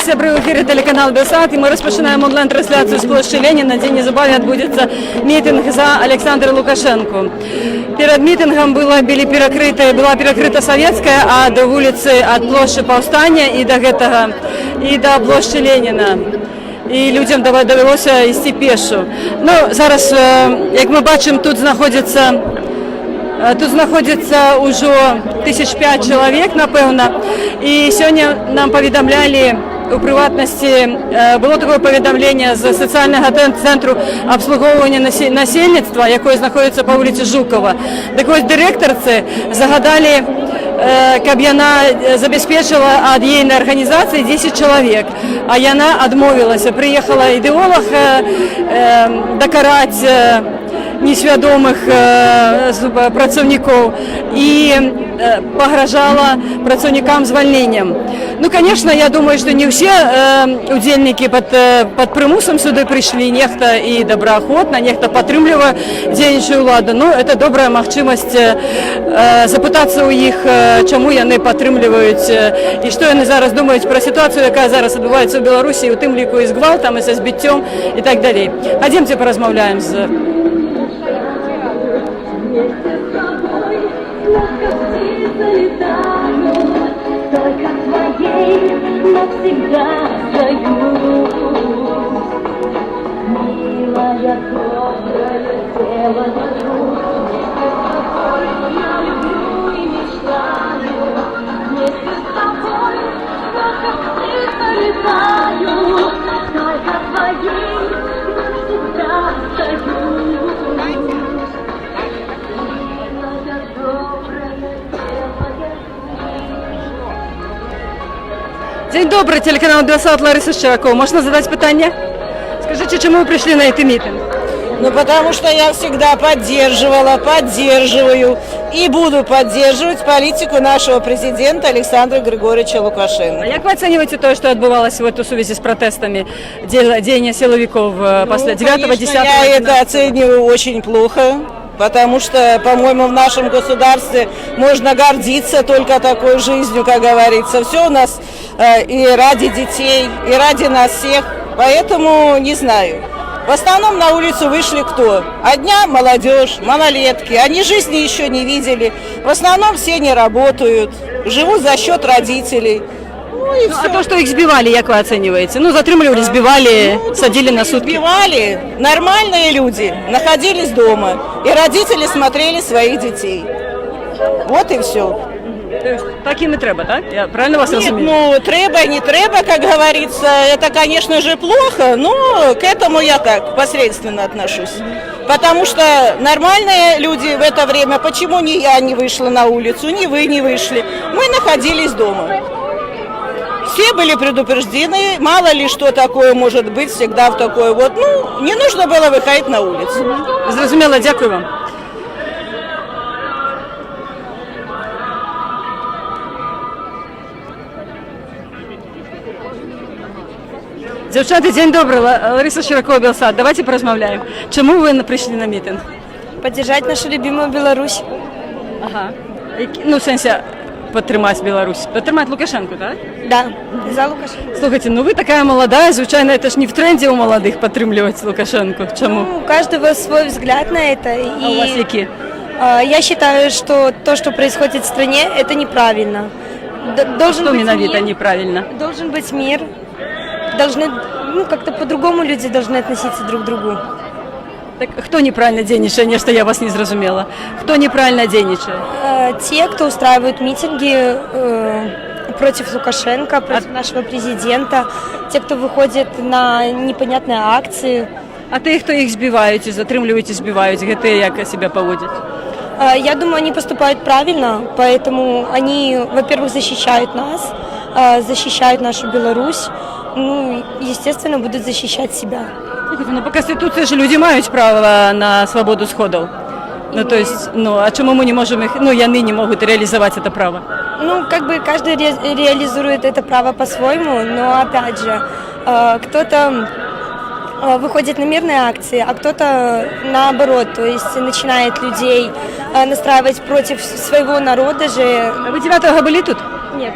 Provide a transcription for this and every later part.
сябры, у эфире телеканал Белсат, и мы распочинаем онлайн-трансляцию с площади Ленина, где незабавно отбудется митинг за Александра Лукашенко. Перед митингом была перекрыта Советская, а до улицы от площади Повстания и до площади Ленина. І людям довелося йти пішо. Ну, зараз, як ми бачимо, тут знаходиться уже 1005 чоловік, напевно. І сьогодні нам повідомляли, у приватності, було таке повідомлення з соціального центру обслуговування населення, який знаходиться по вулиці Жукова. Так ось директорці загадали, щоб вона забезпечила від її організації 10 чоловік, а вона відмовилася. Приїхала ідеолог докарати несвідомих працівників і погрожала працівникам звільненням. Ну, конечно, я думаю, что не все удельники под примусом сюда пришли, нехто и доброохотно, нехто підтримує діючу владу. Ну, это добрая можливість запитатися у їх, чому вони підтримують і що вони зараз думають про ситуацію, яка зараз відбувається в Білорусі, у тим ліку із гвалтом, із збиттям і так далі. Ходімте порозмовляємо з... Только твоей навсегда остаюсь. Милая, добрая, сделала друг. Я люблю и мечтаю. Вместе с тобой, только птица летаю. Только твоей навсегда остаюсь. Милая, добрая, День добрый, телеканал Белсат, Лариса Щеракова. Можно задать питание? Скажите, чему вы пришли на этот митинг? Ну, потому что я всегда поддерживала, поддерживаю и буду поддерживать политику нашего президента Александра Григорьевича Лукашенко. А как вы оцениваете то, что отбывалось в эту связи с протестами деяния силовиков после 9-10? Я это оцениваю очень плохо. Потому что, по-моему, в нашем государстве можно гордиться только такой жизнью, как говорится. Все у нас и ради детей, и ради нас всех. Поэтому не знаю. В основном на улицу вышли кто? Одна молодежь, малолетки. Они жизни еще не видели. В основном все не работают, живут за счет родителей. А то, что их сбивали, как вы оцениваете? Ну, затримливали, сбивали, садили на сутки. Сбивали. Нормальные люди находились дома. И родители смотрели своих детей. Вот и все. Так им и треба, так? Я правильно вас Нет, разумею? ну, треба, не треба, как говорится, это, конечно же, плохо, но к этому я так посредственно отношусь. Потому что нормальные люди в это время, почему ни я не вышла на улицу, ни вы не вышли, мы находились дома. Все были предупреждены, мало ли что такое может быть всегда в такое вот, ну, не нужно было выходить на улицу. Зрозуміло, дякую вам. Дівчата, день добрий, Лариса Щеракова, Белсат. Давайте порозмовляємо. Чому ви прийшли на мітинг? Поддержать нашу любимую Беларусь. Ага. Ну, в сенсі, підтримати Білорусь. Підтримати Лукашенко, так? Да, за Лукашенко. Слухайте, ну ви така молода, звичайно, це ж не в тренді у молодих підтримувати Лукашенко. Чому? Ну, у каждого свой взгляд на это. А у вас які? Я считаю, что то, что происходит в стране, это неправильно. Должен Что быть миновито мир, неправильно? должен быть мир. Должны, ну, как-то по-другому люди должны относиться друг к другу. Так хто неправильно денежає, нечто я вас не зрозуміла. Хто неправильно денежає? Те, кто устраивают митинги против Лукашенко, против нашего президента, те, кто выходит на непонятные акции. А ті, хто їх збивають, затримують і збивають, ті як себе поводять? Я думаю, они поступают правильно, поэтому они, во-первых, защищают нас, защищают нашу Беларусь, ну, естественно, будут защищать себя. Ну, по Конституції ж люди мають право на свободу сходів. Ну, то есть, ну, а чому ми не можемо їх, ну, вони не можуть реалізувати це право? Ну, как бы каждый реализует это право по-своему, но, опять же, кто-то выходит на мирные акции, а кто-то наоборот, то есть начинает людей настраивать против своего народа же. А вы 9-го были тут? Нет.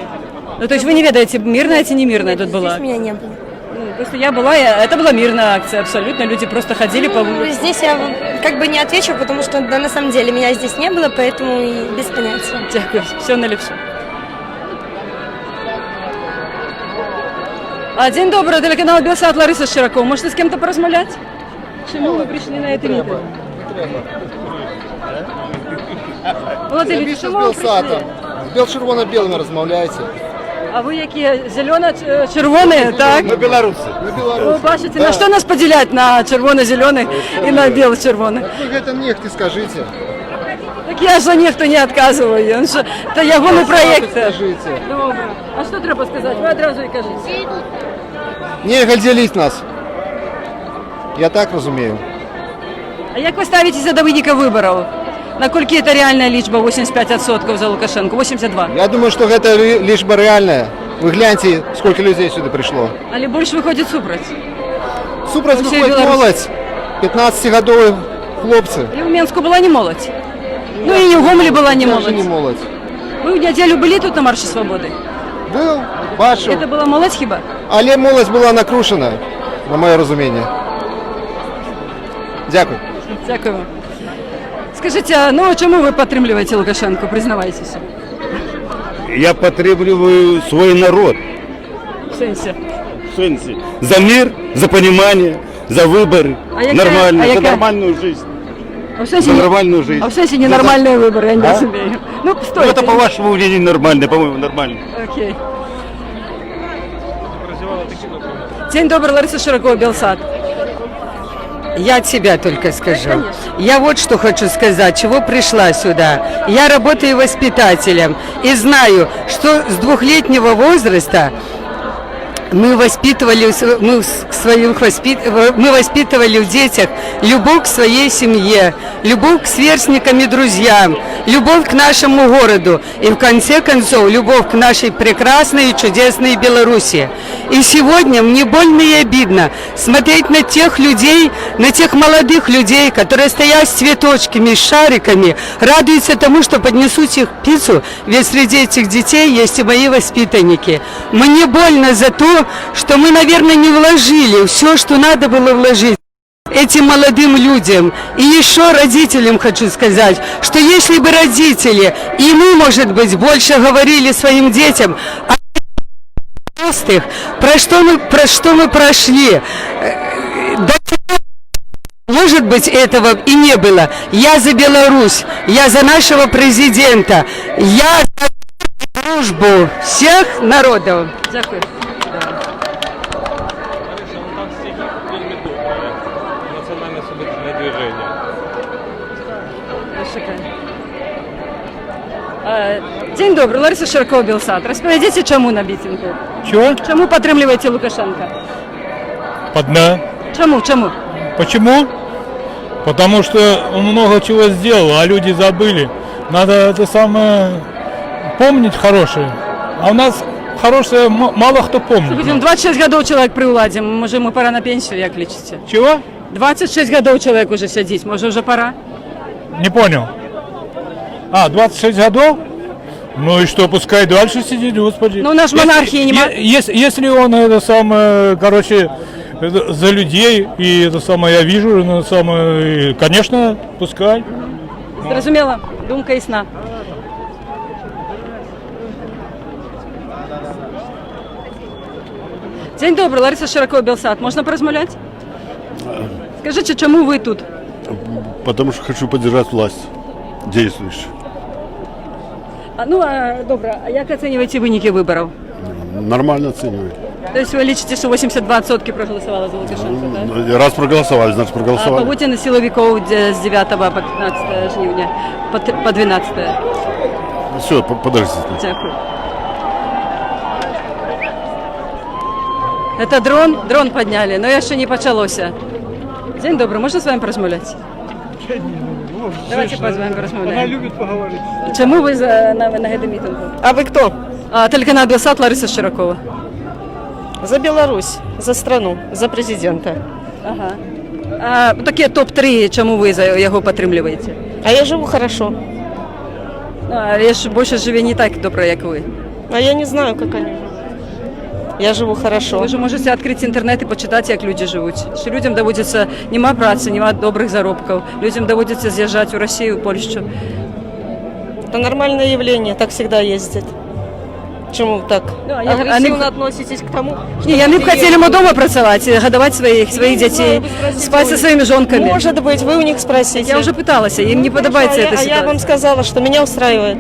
Ну, то есть вы не ведаете, мирная ці не мирная тут была? Здесь меня не было. Ну, просто я была, это была мирная акция абсолютно, люди просто ходили по улице. Здесь я как бы не отвечу, потому что да, на самом деле меня здесь не было, поэтому и без понятия. Дякую, все наліпше. День добрий, телеканал Белсат, Лариса Широкова. Можете з ким-то порозмовляти? Чому ви прийшли на цей мітинг? Молоді люди, Більше з чому ви прийшли? Белсатом. З червоно-білими розмовляєте. А ви які? Зелено-червоні, так? Ми білоруси. Ми Ви білоруси. бачите, на що нас поділять? На червоно-зелених і на біло-червоних? Ви гэта нехті скажите. Так я ж за ніхто не відказую. Це ягоний проєкт. Скажите. Добре. А що треба сказати? Ви одразу і кажіть. Нельга ділити нас. Я так розумію. А як ви ставитеся до виніка виборів? Наколькі це реальна лічба 85% за Лукашенко? 82. Я думаю, що гэта лічба реальна. Ви гляньте, скільки людей сюди прийшло. Але більше виходить супроть. Супроть Всі виходить білоруси. молодь. 15-годові хлопці. І в Мінську була не молодь. Ну і в Гомелі була не Даже не молодь. молодь. Ви в неділю були тут на Марші Свободи? Був, бачив. Це була молодь хіба? Але молодь була накрушена, на моє розуміння. Дякую. Дякую. Скажіть, ну чому ви підтримуєте Лукашенко? Признавайтеся. Я підтримую свій народ. В сенсі. В сенсі. За мир, за понимание, за выборы. А яка- Нормально, а за яка- нормальную жизнь. А в сенсі, За нормальную жизнь. а в сенсі ненормальні вибори, я не А? розумію. Ну, Ну, стойте. это по вашему мнению нормально, по-моему, нормально. Окей. День добрый, Лариса Широкова, Белсат. Я от себя только скажу. Я вот что хочу сказать, чего пришла сюда. Я работаю воспитателем и знаю, что с 2-летнего возраста мы воспитывали в детях любовь к своей семье, любовь к сверстникам и друзьям, любовь к нашему городу и в конце концов любовь к нашей прекрасной и чудесной Беларуси. И сегодня мне больно и обидно смотреть на тех людей, на тех молодых людей, которые стоят с цветочками, с шариками, радуются тому, что поднесут их пиццу, ведь среди этих детей есть и мои воспитанники. Мне больно за то, что мы, наверное, не вложили все, что надо было вложить этим молодым людям. И еще родителям хочу сказать, что если бы родители и мы, может быть, больше говорили своим детям о 90-х, про что мы прошли, может быть, этого и не было. Я за Беларусь, я за нашего президента, я за дружбу всех народов. Дякую. Национальное освободительное движение. День добрий, Лариса Широкова, Белсат. Розповідайте, чому на мітингу? Чего? Чому підтримуєте Лукашенка? Одна. Чому? Почему? Потому что он много чего сделал, а люди забыли. Надо это самое помнить хорошее. А у нас хорошее мало кто помнит. Слухайте, 26 років чоловік при владі, може йому пора на пенсію, як лічите? Чего? 26 років чоловік уже сидить, може вже пора? Не понял. 26 годов? Ну и что, пускай дальше сидит, господи. Ну, у нас монархии нема. Если он это самое, короче, за людей, и это самое я вижу, это самое, конечно, пускай. Зрозуміло, думка ясна. День добрий, Лариса Широкова, Белсат. Можна порозмовляти? Скажіть, чому ви тут? Потому что хочу поддержать власть действующую. Добре, а як оцінюєте виніки виборів? Нормально оцениваю. Тобто ви лічите, що 82% проголосували за Лукашенко, так? Раз проголосовали, значит А проголосовали. побудьте на силовиков с 9 по 15 жнивня, по 12. Все, подождите. Дякую. Это дрон подняли, но еще не почалося. День добрый, можно с вами порозмовляти? Давайте с вами порозмовляємо. Она любит поговорить. Чому ви на цьому мітингу? А вы кто? Телеканал Белсат, Лариса Широкова. За Беларусь, за страну, за президента. Ага. Такі топ-3, чому ви його підтримуєте? А я живу хорошо. Я ж більше живе не так добре, як ви. А я не знаю, как они живут. Я живу хорошо. Ви ж можете відкрити інтернет і почитати, як люди живуть. Що людям доводиться, нема праці, нема добрих заробків. Людям доводиться з'їжджати в Росію, в Польщу. Это нормальное явление, так всегда ездит. Чему так? Агрессивно относитесь к тому, Ні, я не б хотіли вдома працювати, годувати своїх дітей, спати зі своїми жінками. Может быть, вы у них спросите. Я вже питалася, їм не подобається ця А я ситуація. вам сказала, что меня устраивает.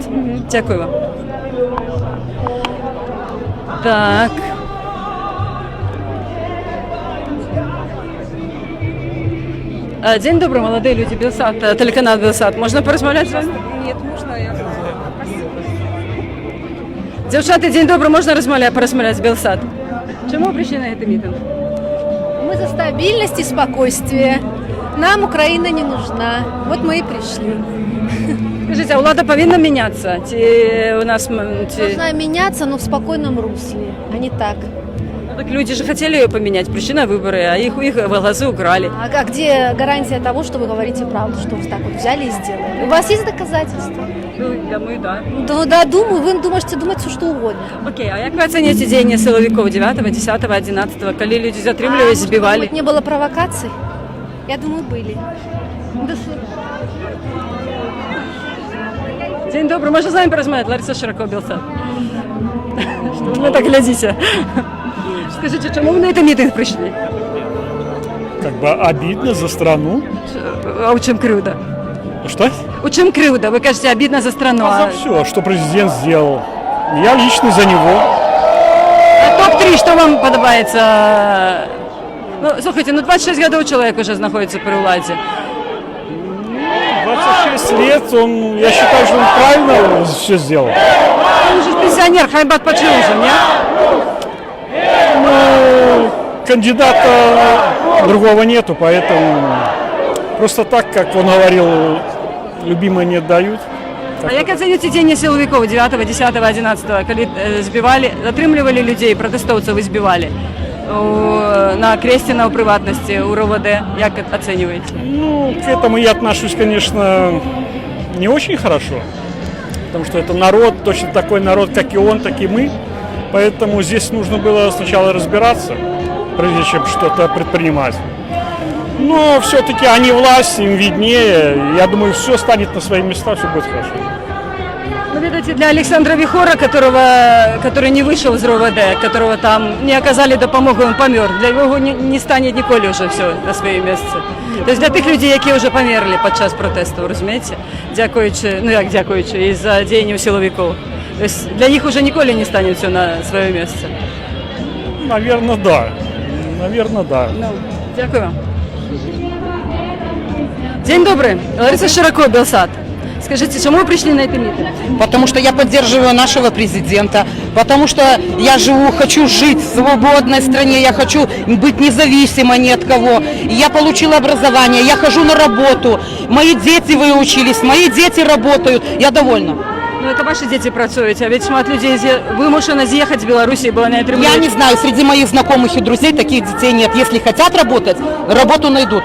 Дякую вам. Так. День добрий, молоді люди, Белсат, телеканал Белсат. Можна порозмовляти з вами? Нет, можно я? Дівчата, день добрий, можна порозмовляти з Белсат? Чому прийшли на цей мітинг? Мы за стабильность и спокойствие. Нам Украина не нужна. Вот мы и пришли. Скажіть, а влада повинна мінятися? У нас Должна меняться, но в спокойном русле, а не так. так люди же хотели ее поменять, пришли на выборы, а их голосы украли. А где гарантия того, что вы говорите правду, что вы так вот взяли и сделали? У вас есть доказательства? Ну, думаю, да. Да, думаю, вы можете думать все, что угодно. Окей, а як ви оцінюєте діяння силовиків 9, 10, 11, коли люди затримувались, збивали? Может, не было провокаций? Я думаю, были. День добрый, можно с вами порозмовляти? Лариса Широко, Белсат. Что вы на так глядите? Скажите, чому ви на этот митинг пришли? Как бы обидно за страну. А у чим кривда? Что? У чим кривда? Ви кажете, обидно за страну. За все, что президент сделал. Я лично за него. А топ-3, що вам подобається? Ну, слухайте, 26 років чоловік уже знаходиться при владі. 26 лет, я считаю, что он правильно все сделал. Він же ж пенсіонер, хай би відпочив уже, ні? Ну, кандидата другого нету, поэтому просто так, как он говорил, любимые не отдают. А як оцінюєте діяння силовиків 9, 10, 11, коли збивали, затримували людей, протестовців і збивали? На Крестина у приватности, у РОВД, як оцениваете? Ну, к этому я отношусь, конечно, не очень хорошо, потому что это народ, точно такой народ, как и он, так и мы, поэтому здесь нужно было сначала разбираться, прежде чем что-то предпринимать. Но все-таки они власть, им виднее, я думаю, все станет на свои места, все будет хорошо. Ну, видите, для Александра Вихора, который не вышел из РОВД, которого там не оказали допомогу, он помер. Для его не станет ніколи вже все на своє місце. Тобто для тих людей, які вже померли під час протесту, розумієте? Дякуючи, ну як дякуючи, із-за діянь силовиків. Тобто для них вже ніколи не стане все на своє місце. Наверное, да. Наверное, да. Ну, дякую вам. День добрый. Лариса Широко, Белсат. Скажите, чему вы пришли на это митинг? Потому что я поддерживаю нашего президента, потому что я хочу жить в свободной стране, я хочу быть независима ни от кого. Я получила образование, я хожу на работу, мои дети выучились, мои дети работают, я довольна. Ну, это ваши дети працують, а ведь шмат людей вимушено з'їхати з Білорусі, бо вони отримують... Я не знаю, среди моих знакомых и друзей таких детей нет. Если хотят работать, работу найдут.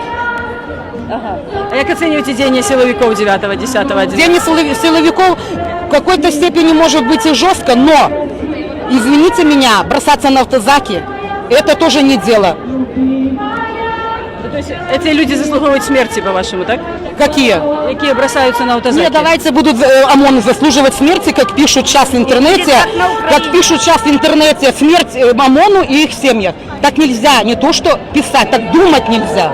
Ага. А як оцениваете діяння силовиков 9, 10, 11? День силовиков в какой-то степени может быть и жестко, но, извините меня, бросаться на автозаки, это тоже не дело. То есть эти люди заслуговують смерти, по-вашему, так? Какие? Які бросаються на автозаки? Нет, давайте будут ОМОН заслуживать смерти, как пишут сейчас в интернете, смерть ОМОНу и их семьях. Так нельзя, не то что писать, так думать нельзя.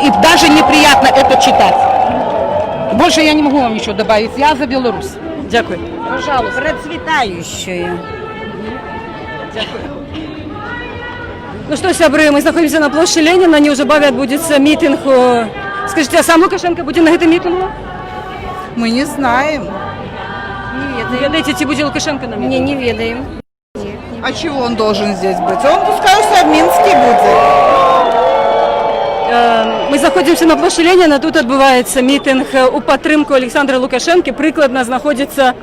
И даже неприятно это читать. Больше я не могу вам ничего добавить. Я за Беларусь. Дякую. Пожалуйста. Процветающая. Ну что, сябры, мы находимся на площади Ленина, неужели отбудется митинг. Скажите, а сам Лукашенко будет на этом митингу? Мы не знаем. Не ведаете, ці буде Лукашенко на митингу? Не ведаем. А чего он должен здесь быть? Он пускай в Минске будет. Ми знаходимося на площі Леніна, тут відбувається мітинг у підтримку Олександра Лукашенка. Прикладно знаходиться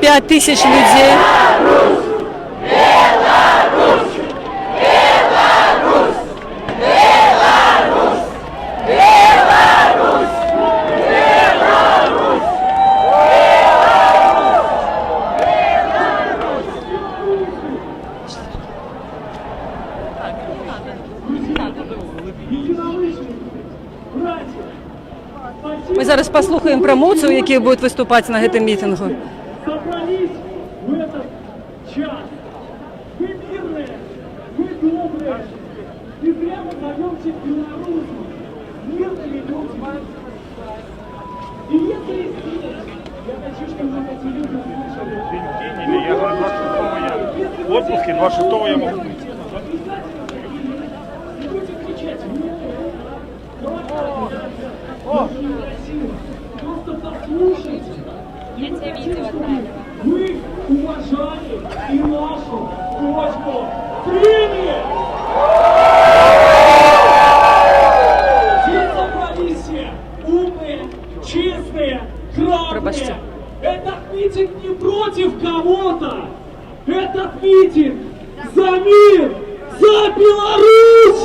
5 тисяч людей. паслухаем прамоўцаў, якія будуць выступаць на гэтым мітынгу. Собрались в этот час. Вы мирные, вы добрые. И зря мы зовемся белорусами. Мирными людьми. И если здесь, я хочу, чтобы эти люди услышали. Я говорю, 26-го я в отпуске, 26-го я могу быть. Не будете кричать. Просто послушайте. Я тебя видела, вы уважали и нашу дочку приняли. Все собрались все умные, честные, храбрые. Этот митинг не против кого-то. Этот митинг за мир, за Беларусь!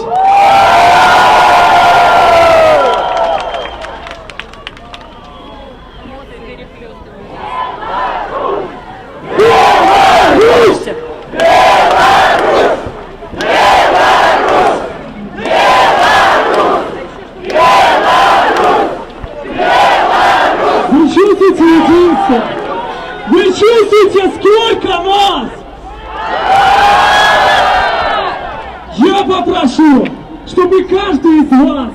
Вы чувствуете единство? Вы чувствуете, сколько нас? Я попрошу, чтобы каждый из вас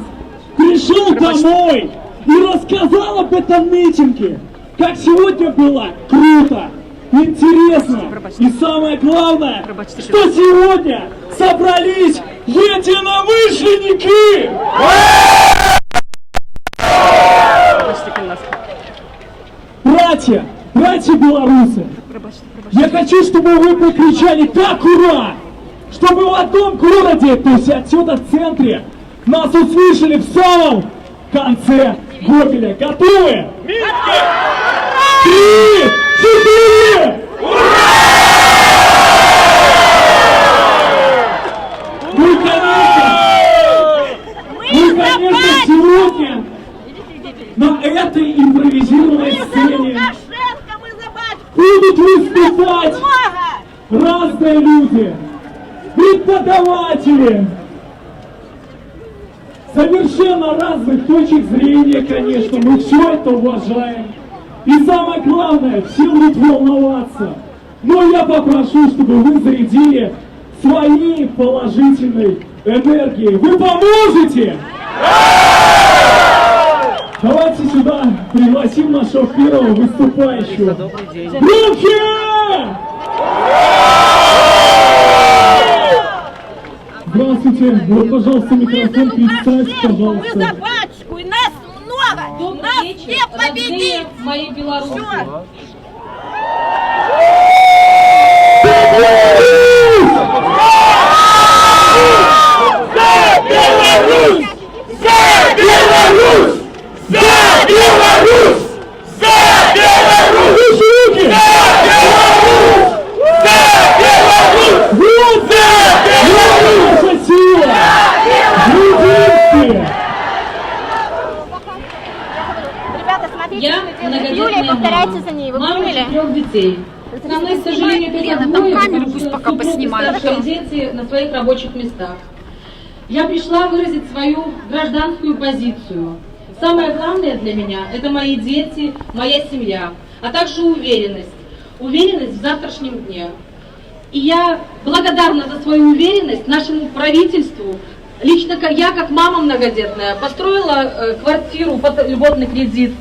пришел домой и рассказал об этом митинге. Как сегодня было круто, интересно и самое главное, что сегодня собрались единомышленники! Братья белорусы, я хочу, чтобы вы покричали так ура, чтобы в одном городе, то есть отсюда в центре, нас услышали в самом конце Гомеля. Готовы? 3, 4! Мы, конечно, сегодня на этой импровизированной сцене будут выступать разные люди, преподаватели, совершенно разных точек зрения, конечно, мы все это уважаем. И самое главное, все будут волноваться. Но я попрошу, чтобы вы зарядили своей положительной энергией. Вы поможете? Давайте сюда пригласим нашего первого выступающего. Руки! Здравствуйте. Вот, пожалуйста, микрофон. Представьте, пожалуйста. Вы за батюшку, и нас много. Нас всех победить. Мои белорусы. За Беларусь! За Беларусь! За Беларусь! За Беларусь! Руки! За Беларусь! За Беларусь! Вот за Беларусь! Наша сила! Единстве! Ребята, смотрите, Я многодетная повторяйте за ней. Вы мама поняли? 4 детей. Со мной, к сожалению, Лена, там камеру пусть пока поснимают. Дети на своих рабочих местах. Я пришла выразить свою гражданскую позицию. Самое главное для меня – это мои дети, моя семья, а также уверенность. Уверенность в завтрашнем дне. И я благодарна за свою уверенность нашему правительству. Лично я, как мама многодетная, построила квартиру под льготный кредит.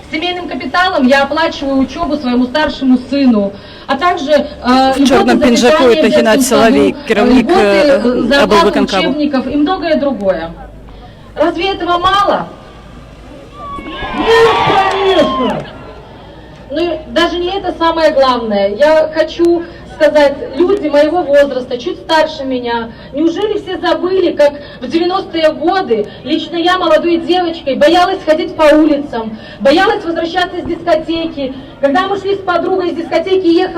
С семейным капиталом я оплачиваю учебу своему старшему сыну, а также В черном пинжаку это Геннадий Соловей, керівник облвиконкому. учебников и многое другое. Разве этого мало? Нет, конечно! Ну, даже не это самое главное. Я хочу сказать, люди моего возраста, чуть старше меня, неужели все забыли, как в 90-е годы лично я, молодой девочкой, боялась ходить по улицам, боялась возвращаться с дискотеки. Когда мы шли с подругой из дискотеки,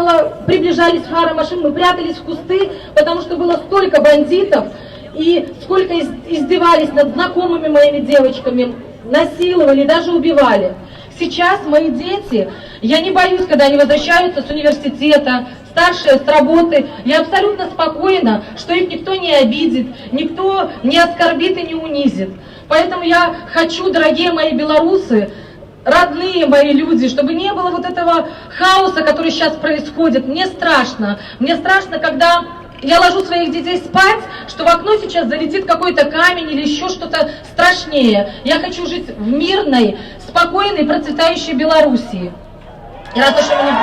приближались фары машин, мы прятались в кусты, потому что было столько бандитов, и сколько издевались над знакомыми моими девочками, насиловали, даже убивали. Сейчас мои дети, я не боюсь, когда они возвращаются с университета, старшие с работы, я абсолютно спокойна, что их никто не обидит, никто не оскорбит и не унизит. Поэтому я хочу, дорогие мои белорусы, родные мои люди, чтобы не было вот этого хаоса, который сейчас происходит. Мне страшно, когда я ложу своих детей спать, что в окно сейчас залетит какой-то камень или еще что-то страшнее. Я хочу жить в мирной, спокойной, процветающей Белоруссии. И раз уж у меня...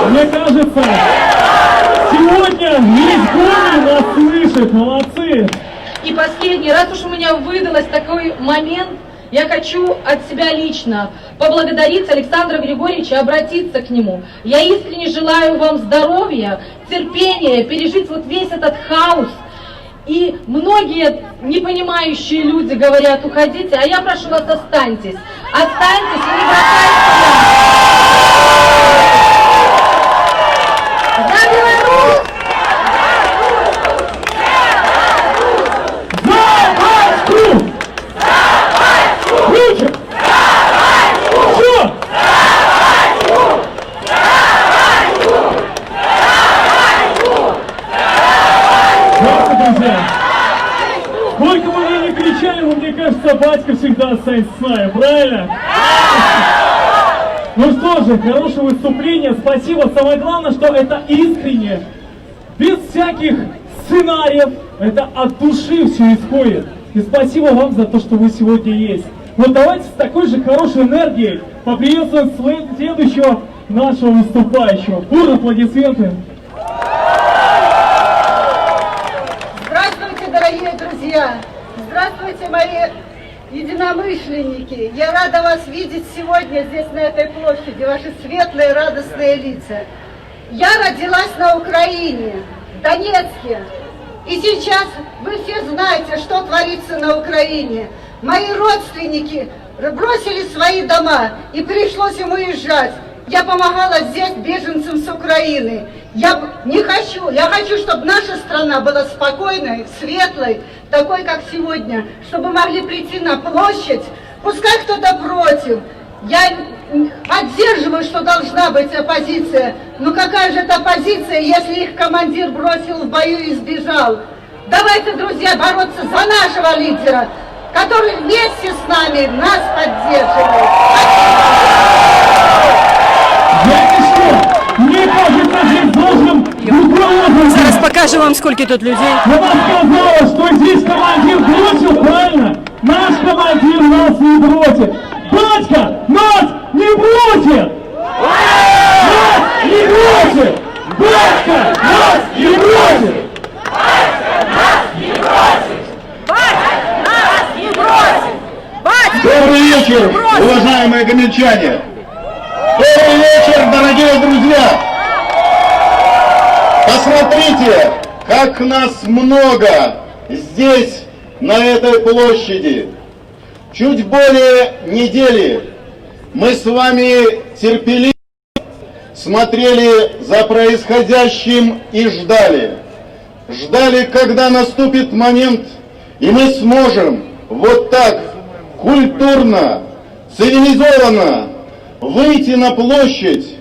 Мне кажется, сегодня весь город нас слышит, молодцы. И последний, раз уж у меня выдалось такой момент, я хочу от себя лично поблагодарить Александра Григорьевича, обратиться к нему. Я искренне желаю вам здоровья, терпения, пережить вот весь этот хаос. И многие непонимающие люди говорят: уходите, а я прошу вас, останьтесь. Останьтесь и не бросайте нас. За Беларусь! Сколько бы вы ни кричали, но мне кажется, батька всегда останется с нами, правильно? Ну что же, хорошее выступление, спасибо. Самое главное, что это искренне, без всяких сценариев, это от души все исходит. И спасибо вам за то, что вы сегодня есть. Вот давайте с такой же хорошей энергией поприветствуем следующего нашего выступающего. Бурные аплодисменты. Здравствуйте, дорогие друзья! Здравствуйте, мои единомышленники! Я рада вас видеть сегодня здесь, на этой площади, ваши светлые, радостные лица. Я родилась на Украине, в Донецке. И сейчас вы все знаете, что творится на Украине. Мои родственники бросили свои дома, и пришлось им уезжать. Я помогала здесь беженцам с Украины. Я хочу, чтобы наша страна была спокойной, светлой, такой, как сегодня, чтобы могли прийти на площадь, пускай кто-то против. Я поддерживаю, что должна быть оппозиция, но какая же это оппозиция, если их командир бросил в бою и сбежал? Давайте, друзья, бороться за нашего лидера, который вместе с нами нас поддерживает. Знаете что? Мне кажется, здесь должен быть... Зараз покажу вам, сколько тут людей. Она сказала, что здесь командир бросил, правильно? Наш командир нас не бросит. Батька нас не бросит! Нас не бросит! Батька нас не бросит! Добрый вечер, уважаемые гомельчане! Добрый вечер, дорогие друзья! Посмотрите, как нас много здесь, на этой площади. Чуть более недели мы с вами терпеливо смотрели за происходящим и ждали. Ждали, когда наступит момент, и мы сможем вот так культурно, цивилизованно выйти на площадь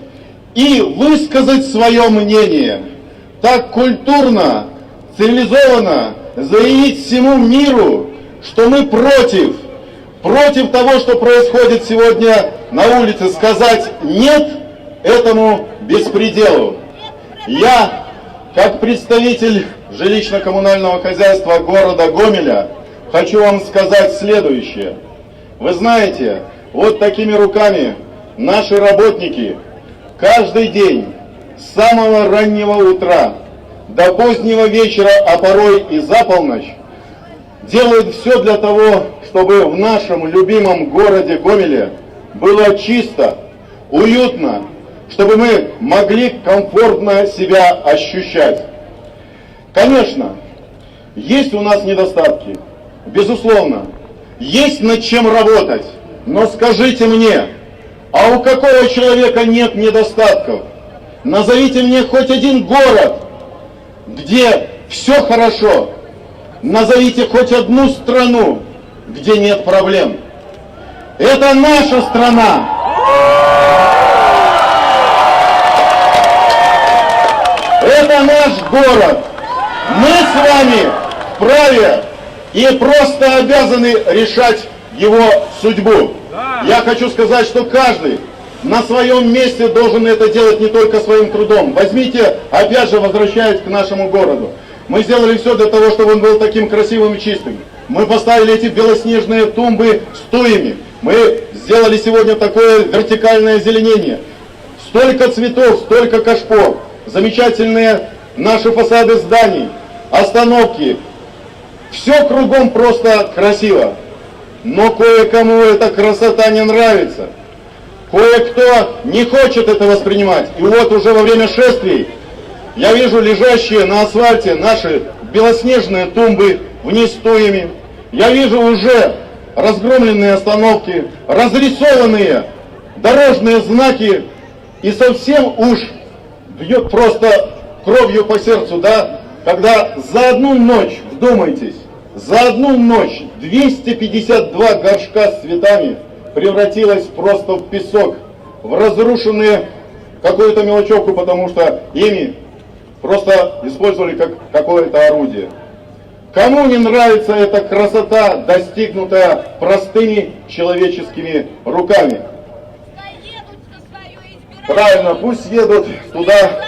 и высказать свое мнение. Так культурно, цивилизованно заявить всему миру, что мы против того, что происходит сегодня на улице, сказать «нет» этому беспределу. Я, как представитель жилищно-коммунального хозяйства города Гомеля, хочу вам сказать следующее. Вы знаете, вот такими руками наши работники каждый день с самого раннего утра до позднего вечера, а порой и за полночь, делают все для того, чтобы в нашем любимом городе Гомеле было чисто, уютно, чтобы мы могли комфортно себя ощущать. Конечно, есть у нас недостатки, безусловно, есть над чем работать, но скажите мне, а у какого человека нет недостатков? Назовите мне хоть один город, где все хорошо. Назовите хоть одну страну, где нет проблем. Это наша страна. Это наш город. Мы с вами вправе и просто обязаны решать его судьбу. Я хочу сказать, что каждый на своем месте должен это делать не только своим трудом. Возьмите, опять же, возвращаясь к нашему городу. Мы сделали все для того, чтобы он был таким красивым и чистым. Мы поставили эти белоснежные тумбы стульями. Мы сделали сегодня такое вертикальное озеленение. Столько цветов, столько кашпо. Замечательные наши фасады зданий, остановки. Все кругом просто красиво. Но кое-кому эта красота не нравится. Кое-кто не хочет это воспринимать. И вот уже во время шествий я вижу лежащие на асфальте наши белоснежные тумбы вниз стульями. Я вижу уже разгромленные остановки, разрисованные дорожные знаки. И совсем уж бьет просто кровью по сердцу, да, когда за одну ночь, вдумайтесь, за одну ночь 252 горшка с цветами превратилось просто в песок, в разрушенные какую-то мелочевку, потому что ими просто использовали как какое-то орудие. Кому не нравится эта красота, достигнутая простыми человеческими руками? Правильно, пусть едут туда.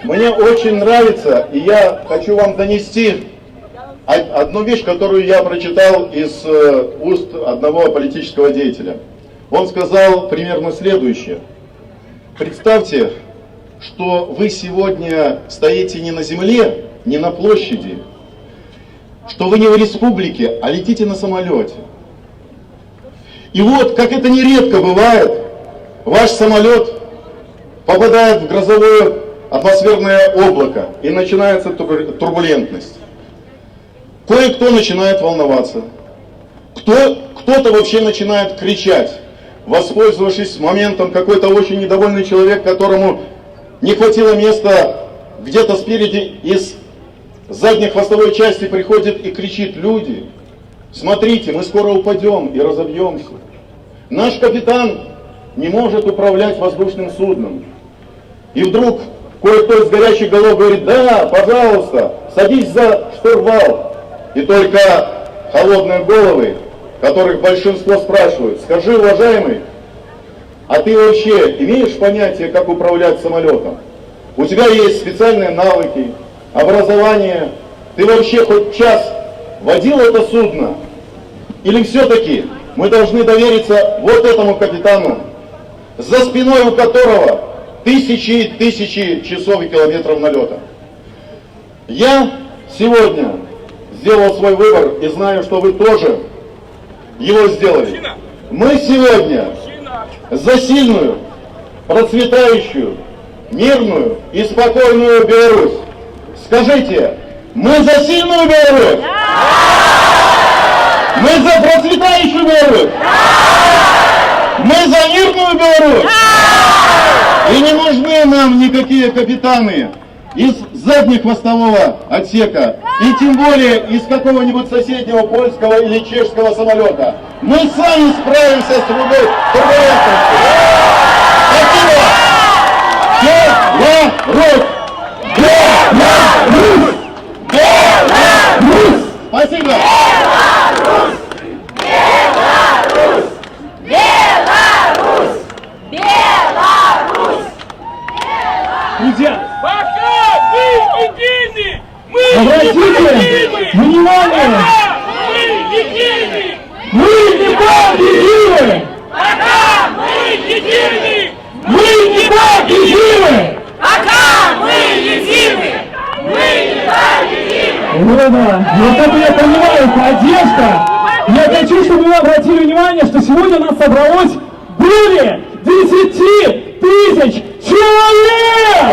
Мне очень нравится, и я хочу вам донести одну вещь, которую я прочитал из уст одного политического деятеля. Он сказал примерно следующее. Представьте, что вы сегодня стоите не на земле, не на площади, что вы не в республике, а летите на самолете. И вот, как это нередко бывает, ваш самолет попадает в грозовое атмосферное облако, и начинается турбулентность. Кое-кто начинает волноваться. Кто-то вообще начинает кричать, воспользовавшись моментом, какой-то очень недовольный человек, которому не хватило места где-то спереди, из задней хвостовой части приходит и кричит: люди, смотрите, мы скоро упадем и разобьемся. Наш капитан не может управлять воздушным судном. И вдруг кое-кто из горячих голов говорит: да, пожалуйста, садись за штурвал. И только холодные головы, которых большинство спрашивают: скажи, уважаемый, а ты вообще имеешь понятие, как управлять самолетом? У тебя есть специальные навыки, образование, ты вообще хоть час водил это судно? Или все-таки мы должны довериться вот этому капитану, за спиной у которого тысячи и тысячи часов и километров налета? Я сегодня сделал свой выбор и знаю, что вы тоже его сделали. Мы сегодня за сильную, процветающую, мирную и спокойную Беларусь. Скажите, мы за сильную Беларусь? Мы за процветающую Беларусь? Мы за мирную Беларусь? И не нужны нам никакие капитаны из заднехвостового отсека, и тем более из какого-нибудь соседнего польского или чешского самолета. Мы сами справимся с любой турбулентностью. Спасибо! Беларусь! Беларусь! Беларусь! Спасибо! Беларусь! Беларусь! Беларусь! Беларусь! Друзья, Обратите внимание! Мы непобедимы! Пока мы едины! Мы непобедимы! Пока мы едины! Мы непобедимы! Вот это я понимаю, поддержка! Я хочу, чтобы вы обратили внимание, что сегодня у нас собралось более 10 тысяч человек!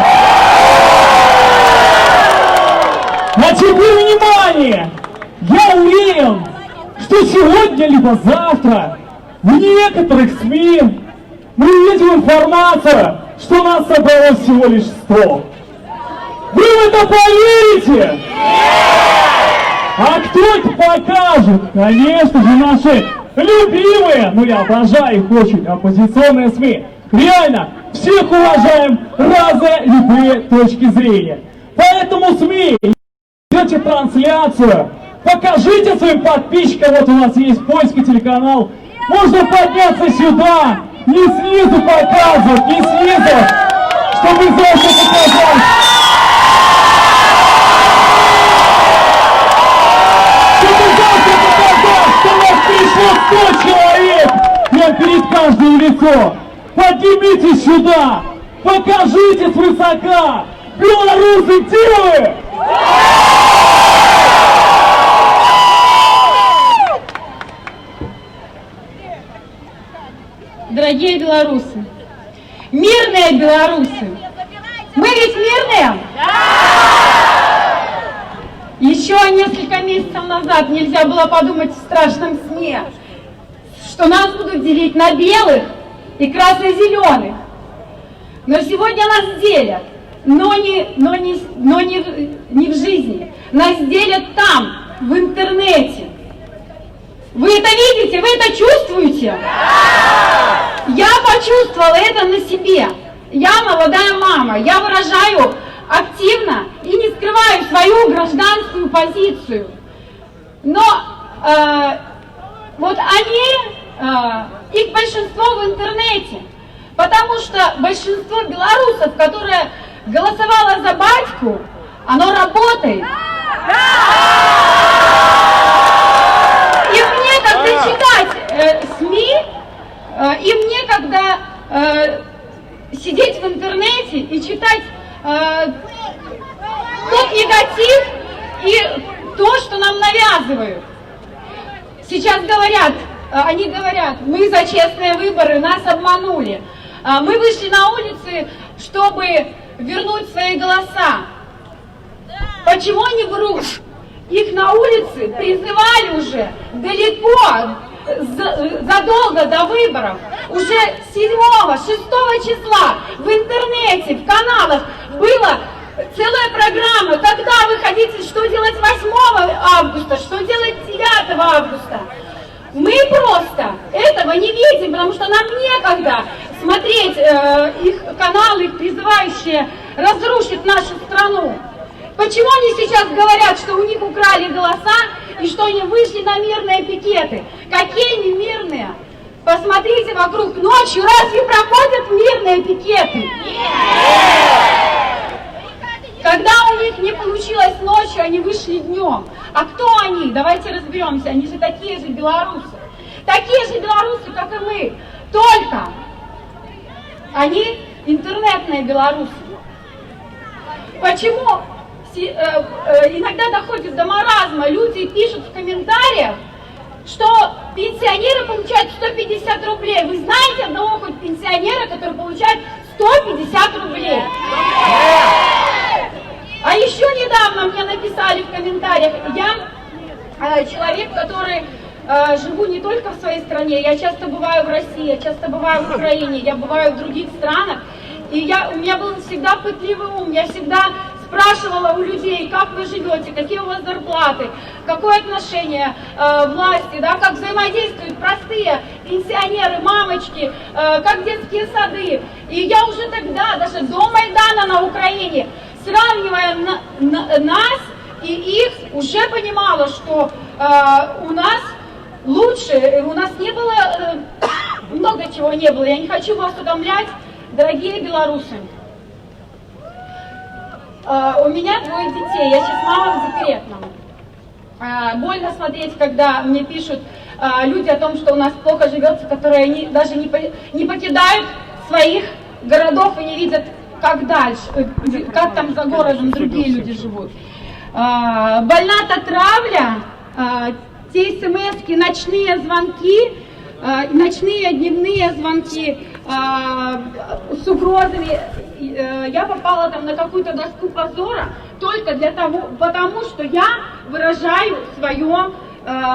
А теперь внимание! Я уверен, что сегодня либо завтра в некоторых СМИ мы увидим информацию, что нас собралось всего лишь 100. Вы в это поверите? А кто это покажет? Конечно же, наши любимые, ну я обожаю их очень, оппозиционные СМИ. Реально, всех уважаем, разные любые точки зрения. Поэтому СМИ, ведете трансляцию, покажите своим подписчикам, вот у нас есть польский телеканал, можно подняться сюда, не снизу показывать, не снизу, чтобы зрители показать. Что у нас пришло 100 человек прямо перед каждым лицом. Поднимитесь сюда, покажите свысока. Белорусы, где вы? Дорогие белорусы, мирные белорусы, мы ведь мирные? Еще несколько месяцев назад нельзя было подумать в страшном сне, что нас будут делить на белых и красно-зеленых. Но сегодня нас делят, но не в жизни. Нас делят там, в интернете. Вы это видите? Вы это чувствуете? Я почувствовала это на себе. Я молодая мама. Я выражаю активно и не скрываю свою гражданскую позицию. Но вот они, их большинство в интернете. Потому что большинство белорусов, которое голосовало за батьку, оно работает. Им некогда читать СМИ, им некогда сидеть в интернете и читать тот негатив и то, что нам навязывают. Сейчас говорят, они говорят, мы за честные выборы, нас обманули. Мы вышли на улицы, чтобы вернуть свои голоса. Почему они врут? Их на улице призывали уже далеко, задолго до выборов. Уже 7-6 числа в интернете, в каналах была целая программа, когда вы хотите, что делать 8 августа, что делать 9 августа. Мы просто этого не видим, потому что нам некогда смотреть их каналы, их призывающие разрушить нашу страну. Почему они сейчас говорят, что у них украли голоса и что они вышли на мирные пикеты? Какие они мирные? Посмотрите вокруг ночью, разве проходят мирные пикеты? Когда у них не получилось ночью, они вышли днем. А кто они? Давайте разберемся. Они же такие же белорусы. Такие же белорусы, как и мы. Только они интернетные белорусы. Почему иногда доходит до маразма? Люди пишут в комментариях, что пенсионеры получают 150 рублей. Вы знаете одного хоть пенсионера, который получает 150 рублей? А еще недавно мне написали в комментариях, я человек, который живу не только в своей стране, я часто бываю в России, я часто бываю в Украине, я бываю в других странах, и у меня был всегда пытливый ум, я всегда спрашивала у людей, как вы живете, какие у вас зарплаты, какое отношение власти, да, как взаимодействуют простые пенсионеры, мамочки, как детские сады. И я уже тогда, даже до Майдана на Украине, сравнивая нас и их, уже понимала, что у нас лучше, у нас не было, много чего не было. Я не хочу вас утомлять, дорогие белорусы. У меня 2 детей, я сейчас мама в декретном. Больно смотреть, когда мне пишут люди о том, что у нас плохо живется, которые даже не покидают своих городов и не видят, как дальше, как там за городом другие люди живут. Больна-то травля, те смс-ки, ночные звонки, ночные, дневные звонки с угрозами. Я попала там на какую-то доску позора только потому что я выражаю свое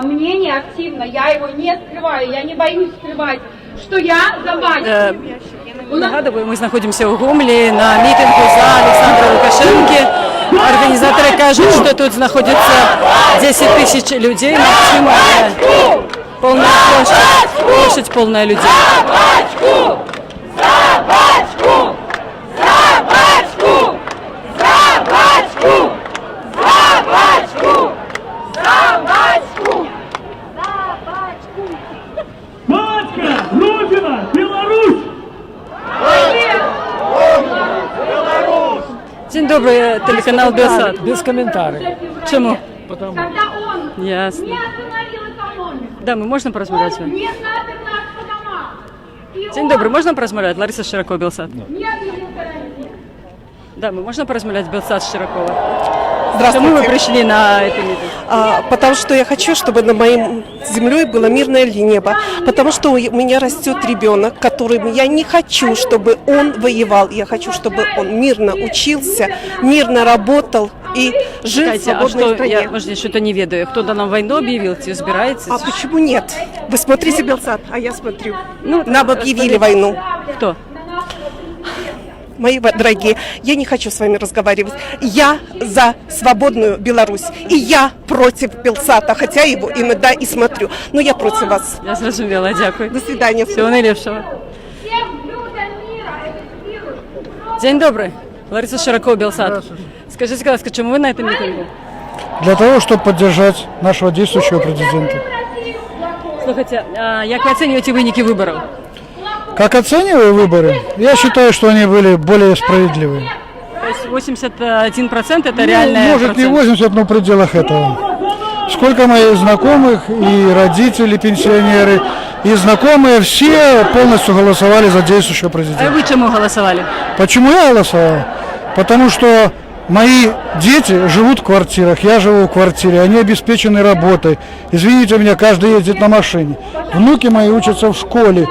мнение активно, я его не скрываю, я не боюсь скрывать, что я за батьку. Нагадую, мы находимся в Гомелі на мітингу за Олександра Лукашенки. Организаторы кажут, что тут находится 10 тысяч людей, максимально полная площадь полная людей. Батька, Родина, Беларусь! День добрий, телеканал Белсат. Без комментариев. Чому? Когда он Ясно. не остановил экономику, Да, ми можна порозмовляти з вами? не запер нас по домам. И День добрий, можна порозмовляти? Лариса Широко, Белсат. не объявил карантин. Да, ми можна порозмовляти Белсат Широкова? Здравствуйте. Чому ви прийшли на этот митинг? Потому что я хочу, чтобы над моей землей было мирное небо. Потому что у меня растет ребенок, которым я не хочу, чтобы он воевал. Я хочу, чтобы он мирно учился, мирно работал и жил в Катя, а свободной что, стране. я, может, я что-то не ведаю. Кто-то нам войну объявил, те избирается? А почему нет? Вы смотрите Белсат, а я смотрю. Ну, Нам объявили войну. Кто? Мои дорогие, я не хочу с вами разговаривать. Я за свободную Беларусь. И я против Белсата, хотя его иногда и смотрю. Но я против вас. Я зрозуміла, дякую. До свидания. Всього найліпшого. Всем людям мира этот вирус. День добрий. Лариса Широко, Белсат. Скажите, будь ласка, чому ви на этом митингу? Для того, чтобы поддержать нашего действующего президента. Слухайте, а як ви оцінюєте виники виборів? Как оцениваю выборы? Я считаю, что они были более справедливые. То есть 81% это реальная Может не 80, но в пределах этого. Сколько моих знакомых и родители, пенсионеры, и знакомые, все полностью голосовали за действующего А президента. ви чому голосували? Почему я голосовал? Потому что мои дети живут в квартирах, я живу в квартире, они обеспечены работой. Извините меня, каждый ездит на машине. Внуки мои учатся в школе.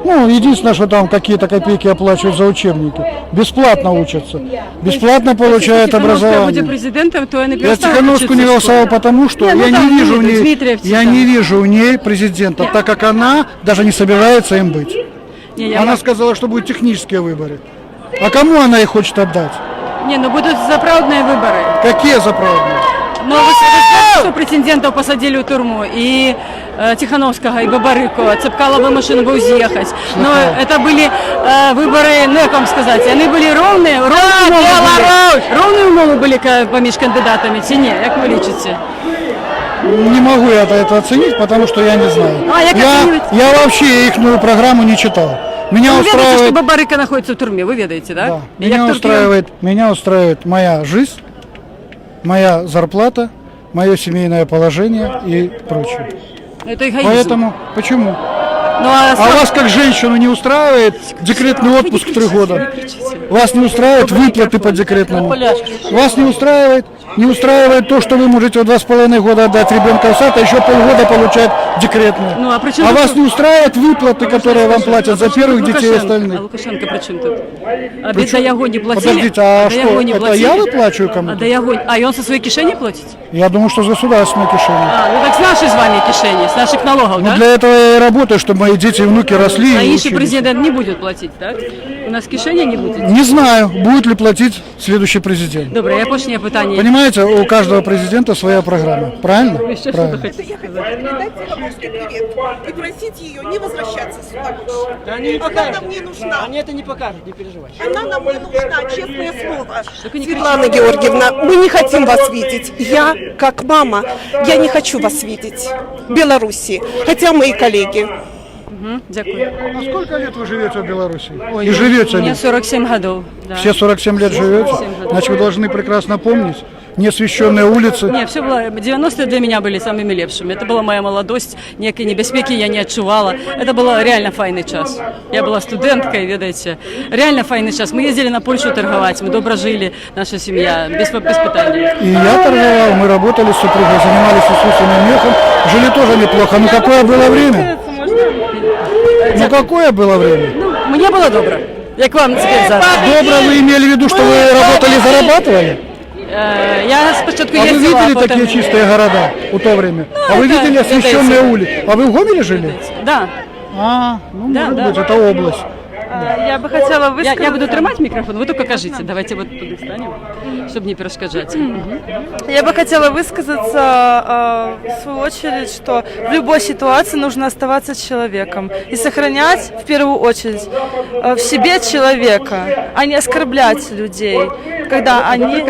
Ну, единственное, что там какие-то копейки оплачивают за учебники. Бесплатно учатся. Бесплатно получают Если будет образование. президентом, то я не Я перестану Тихановскую не учиться в школе. голосовал, потому что Не, ну я там не вижу в Дмитрий, ней, Дмитриевцы я там. не вижу в ней президента, так как она даже не собирается им быть. Не, я Она сказала, что будут технические выборы. А кому она их хочет отдать? Не, ну будут заправдные выборы. Какие заправные? Но вы знаете, что претендентов посадили в тюрьму, и Тихановского, и Бабарыкова, Цепкало вымушен был уехать. Но это были выборы, ну как вам сказать, они были ровные, ровные умовы были поміж кандидатами, чи ні, як ви лічите? Не могу я это оценить, потому что я не знаю. А як оценивать? Я вообще их программу не читал. Меня Вы ведаете, что устраивает, Бабарыка находится в тюрьме, вы ведаете, да? да, И як турки- меня устраивает моя жизнь, моя зарплата, мое семейное положение и прочее. Это эгоизм. Поэтому почему? Ну, А вас как женщину не устраивает декретный отпуск в 3 года? Вас не устраивает выплаты по декретному? Вас не устраивает то, что вы можете в 2,5 года отдать ребенка в сад, а еще полгода получать декретную? Ну, а при чем А тут- вас не устраивает выплаты, которые вам платят за первых детей и А остальных? Лукашенко при чем тут? А ведь до яго не платили. Подождите, а до что, яго не это платили. я выплачиваю кому-то? А до яго... А и он со своей кишени платит? Я думаю, что с государственной кишени. А, ну так с нашей с вами кишени, с наших налогов, Ну да? для этого я и работаю, чтобы мои дети и внуки росли А и інший учились. президент не будет платить, так? У нас кишені не будет? Не знаю, будет ли платить следующий президент. Добре, я почне питання. Понимаете, у каждого президента своя программа, правильно? Ви ще що Правильно. хотите сказати? Передать Тихановской привет и просить ее не возвращаться сюда больше. Она нам не нужна. Они это не покажут, не переживай. Она нам не нужна, честное слово. Светлана Георгиевна, мы не хотим вас видеть. Я, как мама, я не хочу вас видеть в Беларуси. Хотя мои коллеги. Дякую. А сколько лет вы живете в Беларуси? И живете Мне ли? 47 годов. Да. Все 47 лет живете? 47 годов. Значит, вы должны прекрасно помнить неосвещенные улицы. Не, все было, 90-е для меня были самыми лепшими. Это была моя молодость, некой небезпеки я не отчувала. Это был реально файный час. Я была студенткой, видите. Реально файный час. Мы ездили на Польшу торговать, мы добро жили, наша семья, без питания. И я торговал, мы работали с супругой, занимались искусственным мехом, жили тоже неплохо. Ну какое было время? Ну какое было время? Ну, мне было добро. Як вам теперь зараз? Добро вы имели в виду, что вы работали и зарабатывали? Я спочатку А вы ездила, видели потом... такие чистые города в то время? А вы это- видели освещенные это- улицы? А вы в Гомеле жили? Да. А, ну Да, может да. быть, это область. Я бы хотела высказаться... Я буду тримать микрофон, вы только кажите. Давайте вот туда встанем, чтобы не перешкоджать. Я бы хотела высказаться в свою очередь, что в любой ситуации нужно оставаться человеком и сохранять в первую очередь в себе человека, а не оскорблять людей, когда они...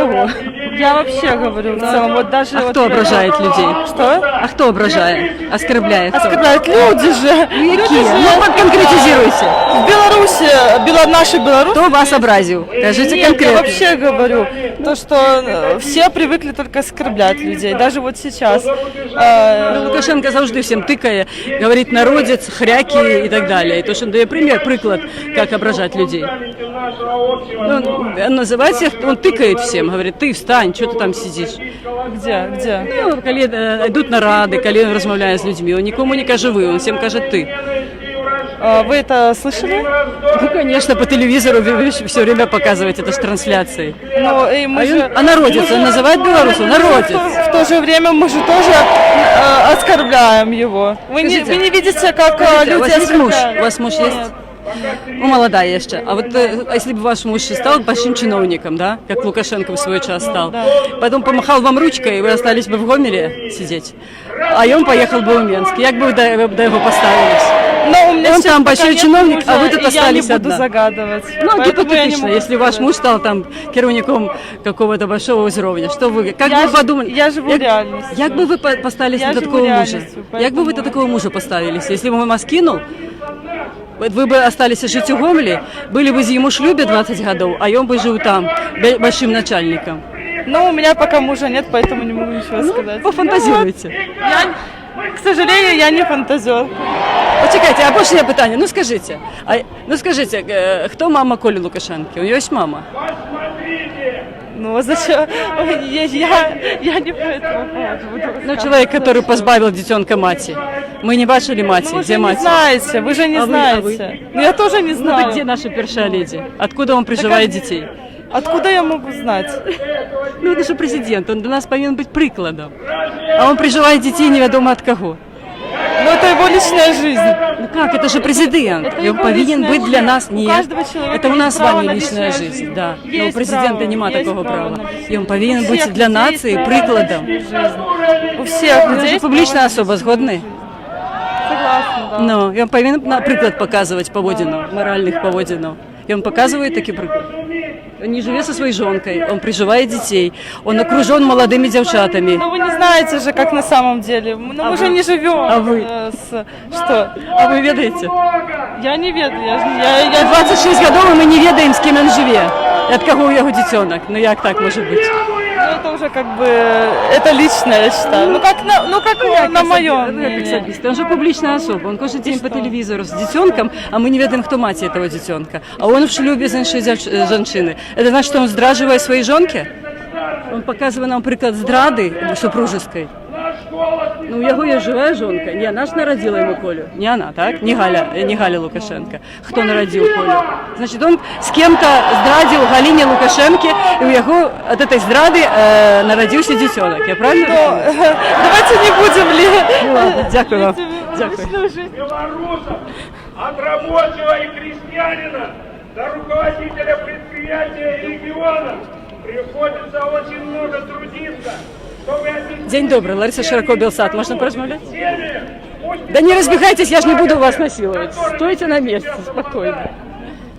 Я вообще говорю в целом, вот даже... А кто ображает людей? Что? А кто ображает? Оскорбляет? Кто? Оскорбляют люди же. Ну, конкретизируйте. В Беларуси, нашей Беларуси... Кто вас образил? Скажите Нет, конкретно. я вообще говорю, то, что все привыкли только оскорблять людей, даже вот сейчас. Ну, Лукашенко завжди всем тыкає, говорить народец, хряки и так далее. И то, что он дает приклад, как ображать людей. Ну, он называет всех, он тыкает всем, говорит, ты встань, что ты там сидишь? Где? Ну, коли йдуть наради, коли він розмовляє з людьми, він нікому не каже ви, він всім каже ти. Вы это слышали? Ну, конечно, по телевизору вы все время показываете, это же трансляции. Ну, и мы же... А народец, он называет белорусов народец. В то же время мы же тоже оскорбляем его. Вы не видите, как Скажите, люди у вас есть муж? оскорбляют? У вас муж есть? Ну, молодая еще. А вот если бы ваш муж стал большим чиновником, да, как Лукашенко в свой час стал, потом помахал вам ручкой, и вы остались бы в Гомеле сидеть, а он поехал бы в Минск, как бы вы до его поставились? Но у меня Он сейчас там пока большой нет чиновник, мужа, а вы тут и остались я не буду одна. загадывать. Ну, Поэтому я не гипотетично, могу если ваш сказать. муж стал там керівником какого-то большого уровня, что вы, как Я бы ж- вы подумали? я живу реальністю. Як би ви поставились Я на живу такого мужа? реальністю, Як би ви поэтому- до такого мужа поставились? Если бы он вас кинул, вы бы остались жить у Гомеле, были бы в ему шлюбе 20 годов, а он бы жил там, большим начальником. Ну, у меня пока мужа нет, поэтому не могу ничего сказать. Пофантазируйте. К сожалению, я не фантазер. Почекайте, а більше питання. Ну скажите, хто мама Колі Лукашенки? У нього є мама? Ну, зачем? Я не по этому поводу буду Ну, человек, который позбавил детенка мати. Мы не бачили мати. Вы Где же не мать? знаете, вы же не А вы? знаете. Ну, я тоже не Ну, знаю. вы где наша першая леди? Откуда он приживает детей? Откуда я могу знать? Ну, это же президент, он для нас повинен быть прикладом. А он приживает детей неведомо от кого. Ну, это его личная жизнь. Ну как, это же президент. Это И он его повинен личная быть для жизнь. нас. У Нет, каждого человека это у нас есть с вами право на личная личную жизнь. жизнь. Да. Но у Есть президента право, нема есть такого право права. на И он повинен У быть всех для людей нации есть право на прикладом. личную жизнь. У всех Он людей же есть публичная право на особа, згодны? Согласна, да. Ну, и он повинен приклад показывать поводину, моральных поводинов. И он показывает такие приклад. Он не живет со своей жонкой, он приживает детей, он окружен молодыми девчатами. Ну, вы не знаете же, как на самом деле. Ну, мы же не живем. А вы? Что? А вы ведаете? Я не ведаю. Я 26 годов, и мы не ведаем, с кем он живе. И от кого у его детенок. Ну, як так может быть? Ну, это уже как бы, это личное, я считаю. Ну, как на моем мнении. Он же публичная особа, он кожен день по телевизору с детенком, а мы не ведаем, кто мать этого детенка. А он в шлюбе с іншою женщиной. Это значит, что он здраживает своей жонке? Он показывает нам приклад здрады супружеской. Ну, у його є жива жонка. Не, она ж народила ему Колю. Не она, так? Не Галя Лукашенко. Кто народил Колю? Значит, он с кем-то здрадил Галине Лукашенке, и у його от этой здрады народился детенок. Я правильно понимаю? Давайте не будем ли... Ну ладно, дякую вам. Дякую. Белорусов, от рабочего и крестьянина до руководителя предприятия и региона приходится очень много трудиться, чтобы обеспечить День добрый, Лариса Широко, Белсат. Можно поразмовлять? Да не разбегайтесь, я же не буду вас насиловать. Стойте на месте, спокойно.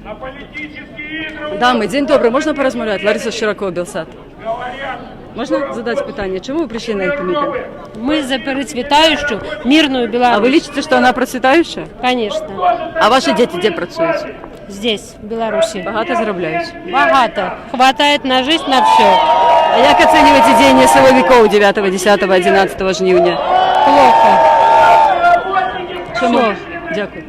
на политические игры Дамы, день добрый, можно поразмовлять? Лариса Широко, Белсат. говорят. Можна задати питання? Чому ви прийшли на цей мітинг? Мы за процветающую мирную А Беларусь. ви лічите, що вона процвітаюча? Конечно. А ваші діти де працюють? Здесь, в Беларуси. Багато заробляють? Богато. Хватает на жизнь, на все. А як оцінюєте діяння силовиків 9, 10, 11 жнивня? Плохо. Чому? Дякую.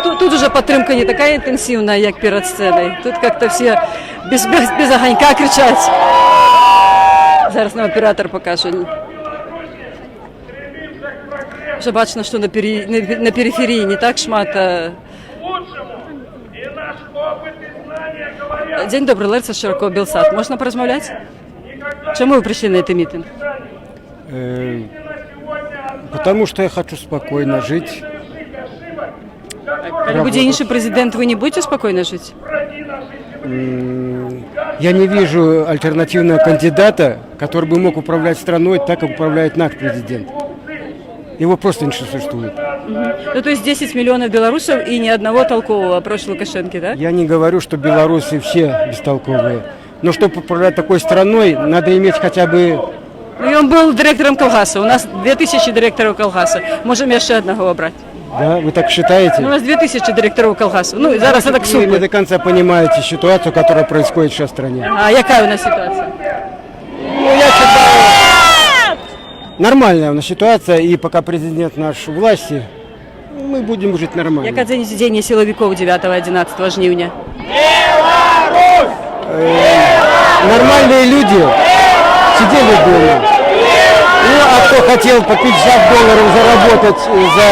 Ну, тут уже підтримка не така інтенсивна, як перед сценою. Тут як-то всі без огонька кричать. Зараз нам оператор покаже. Вже бачно, що на периферії не так шмат. И наш опыт и знания говорят, День добрий, Лариса Широко, Белсат. Можна порозмовляти? Чому ви прийшли на цей мітинг? Потому что я хочу спокойно жить Коли буде інший президент, ви не будете спокійно жити? Я не вижу альтернативного кандидата, который бы мог управлять страной так, как управляет наш президент. Его просто не существует. Ну, то есть 10 миллионов белорусов и ни одного толкового прошлого Лукашенко, да? Я не говорю, что белорусы все бестолковые. Но чтобы управлять такой страной, надо иметь хотя бы... Ну, и он был директором колгаса. У нас 2000 директоров колгаса. Можем еще одного обрать. Да, вы так считаете? Ну, у нас 2000 директоров колгаса. Ну, и зараз это к Вы супу. не до конца понимаете ситуацию, которая происходит сейчас в стране. А какая у нас ситуация? Ну, я считаю, нормальная у нас ситуация, и пока президент наш у власти, мы будем жить нормально. Як оцените день силовиков 9-11 жнивня? Нормальные люди сидели дома. Ну, а кто хотел по $50 заработать за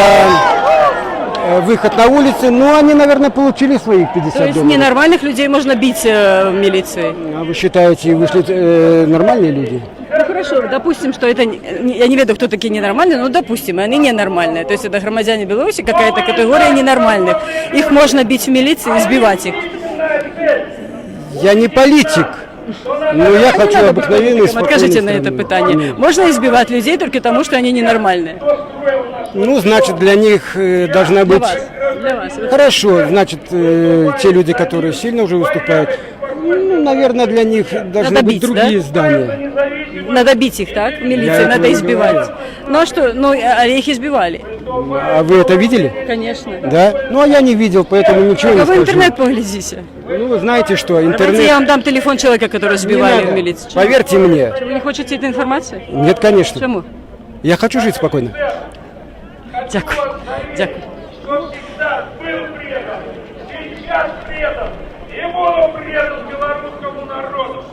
выход на улицы, ну, они, наверное, получили своих $50. То есть ненормальных людей можно бить в милиции? А вы считаете, вышли нормальные люди? Ну хорошо, допустим, что это, я не веду, кто такие ненормальные, но допустим, они ненормальные. То есть это громадяне Беларуси, какая-то категория ненормальных. Их можно бить в милиции и избивать их. Я не политик, но я хочу обыкновенный спокойный Откажите на страны. это питание. Нет. Можно избивать людей только потому, что они ненормальные? Ну, значит, для них должна быть... Для вас. Хорошо, значит, те люди, которые сильно уже выступают, ну, наверное, для них должны Надо быть бить, другие да? здания. Надо бить их, так? В милиции Я надо этого не избивать. говорю. Ну а что? Ну, а их избивали. А вы это видели? Конечно. Да? Ну, а я не видел, поэтому ничего не А вы скажу. интернет поглядите. Ну, вы знаете что, Давайте интернет... я вам дам телефон человека, которого Не сбивали надо. в милиции. Поверьте мне. Вы не хотите эту информацию? Нет, конечно. Чему? Я хочу жить спокойно. Дякую. Дякую. Всегда был предан, сейчас предан, и буду предан белорусскому народу.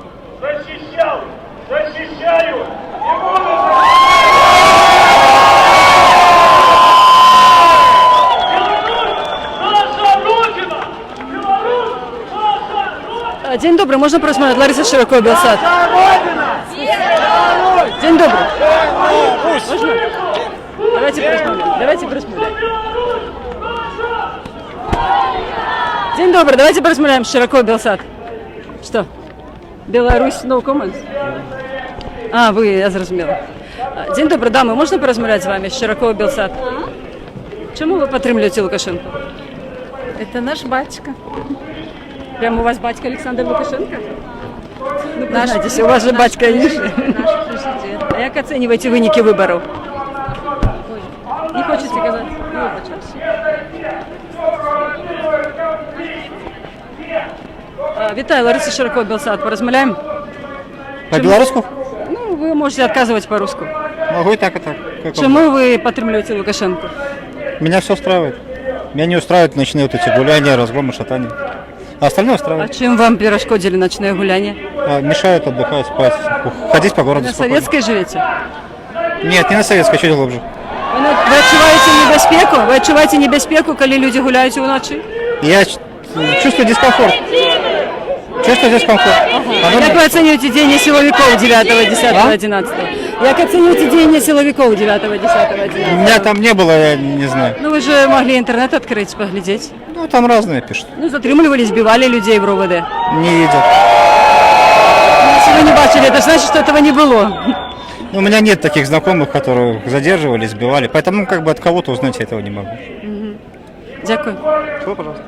Защищал, защищаю, и буду День добрый, можно просмотреть? Лариса Широко, Белсад. День добрый. Можно? Давайте просмотрим. Давайте просмотрим. День добрый, давайте просмотрим Широко, Белсад. Что? Беларусь, no comments? А, ви, я зрозуміла. День добрий, дами, можна порозмовляти з вами? Широко, Белсад. Чому ви підтримуєте Лукашенко? Это наш батюшка. Прямо у вас батько Олександр Лукашенко? Ну, признайтесь, у вас же батько інший. Наш президент. А як оцінюєте виники виборів? Не хочете казати? Ну, вибачаюсь. Вітаю, Лариса Широко, Белсад. Порозмовляємо? По-белорусски? Ну, ви можете відказувати по-русски. Могу и так, и так. Как вам? Чому ви підтримуєте Лукашенко? Меня все устраивает. Меня не устраивают ночные вот эти гуляния, разгромы, шатания. А остальное А устраивает. чим вам перешкодили ночне гуляння? Мешают отдыхать, спать, ходить по городу На спокойно. Советской живете? Нет, не на Советской, чуть глубже. Ви відчуваєте небезпеку? Ви відчуваєте небезпеку, коли люди гуляють уночі? Я чувствую дискомфорт. Чувствую дискомфорт. Як ви оцінюєте діяння силовиків 9, 10, 11? Як оцінюєте діяння силовиків 9, 10, 11? Меня там не было, я не знаю. Ну, вы же могли интернет открыть, поглядеть. Ну, там разные пишут. Ну, затримливали, сбивали людей в РОВД. Не видел. Если вы не бачили, это значит, что этого не было. Ну, у меня нет таких знакомых, которых задерживали, сбивали. Поэтому как бы от кого-то узнать я этого не могу. Дякую. Всего, пожалуйста.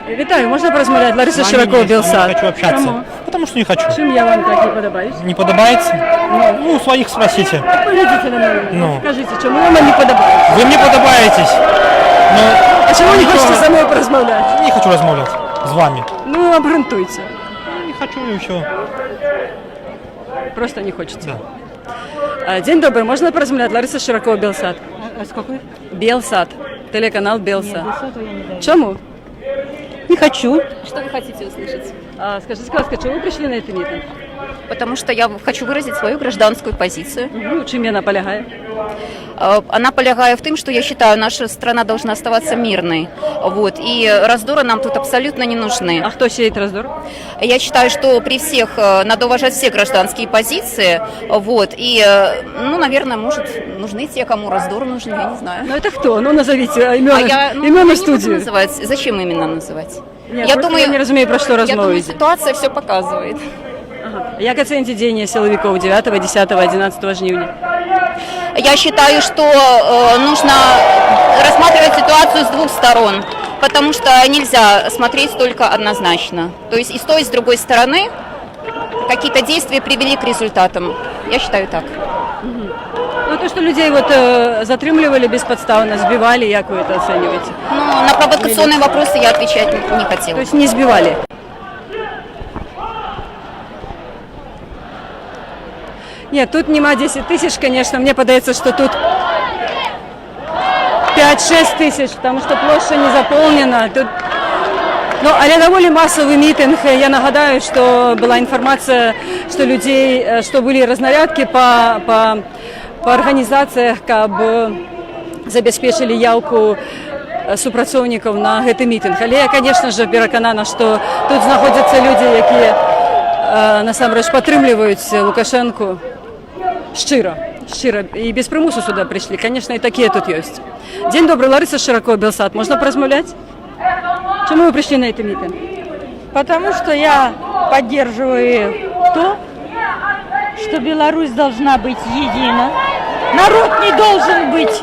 Вітаю, можна порозмовляти? Лариса Широко, Белсад. Не хочу общаться. Чому? Потому что не хочу. Чим я вам так не подобаюсь? Не подобается? Ну, у своих спросите. Поглядите на мене. Ну. Скажите, чому я вам не подобаюсь? Вы мне подобаетесь. Но А чому не ничего. хочете со мною порозмовляти? Не хочу размовлять с вами. Ну, обґрунтуйте. Не хочу и все. Просто не хочется. День добрый, можно порозмовляти? Лариса Широко, Белсад. А с какой? Белсад. Телеканал Белсад. не даю. Чому? Не хочу. Что вы хотите услышать? Скажите, пожалуйста, чего вы пришли на этот митинг? потому что я хочу выразить свою гражданскую позицию. Чим вона полягає? Она полягает в том, что я считаю, наша страна должна оставаться мирной. Вот, и раздоры нам тут абсолютно не нужны. А кто сеет раздор? Я считаю, что при всех надо уважать все гражданские позиции. Вот, и, ну, наверное, может, нужны те, кому раздор нужен, я не знаю. Ну это кто? Ну назовите имена, я имена не студии. буду называть. Зачем именно называть? Ні, я не розумію, про що я розмова думаю, йде. ситуация все показывает. Як оцените діяння силовиків 9, 10, 11 жнивня? Я считаю, что нужно рассматривать ситуацию с двух сторон, потому что нельзя смотреть только однозначно. То есть и с той, и с другой стороны какие-то действия привели к результатам. Я считаю так. Ну то, что людей вот затримливали бесподставно, сбивали, як вы это оцениваете? Ну, на провокационные вопросы я отвечать не хотела. То есть не сбивали? Нет, тут нема 10 тысяч, конечно. Мне подается, что тут 5-6 тысяч, потому что площадь не заполнена. Тут... Ну, але довольно массовый митинг. Я нагадаю, что была информация, что людей, что были разнарядки по организациях, как бы забезпечили явку супрацовников на гэты митинг. Але я, конечно же, переконана, что тут знаходятся люди, які насамрэч падтрымліваюць Лукашенку шчыра і без прымусу сюда прыйшлі. Конечно, і такія тут ёсць. Дзень добры, Ларыса Широко, Белсат. Можно поразмаўляць? Чему вы пришли на этот митинг? Потому что я поддерживаю то, что Беларусь должна быть едина. Народ не должен быть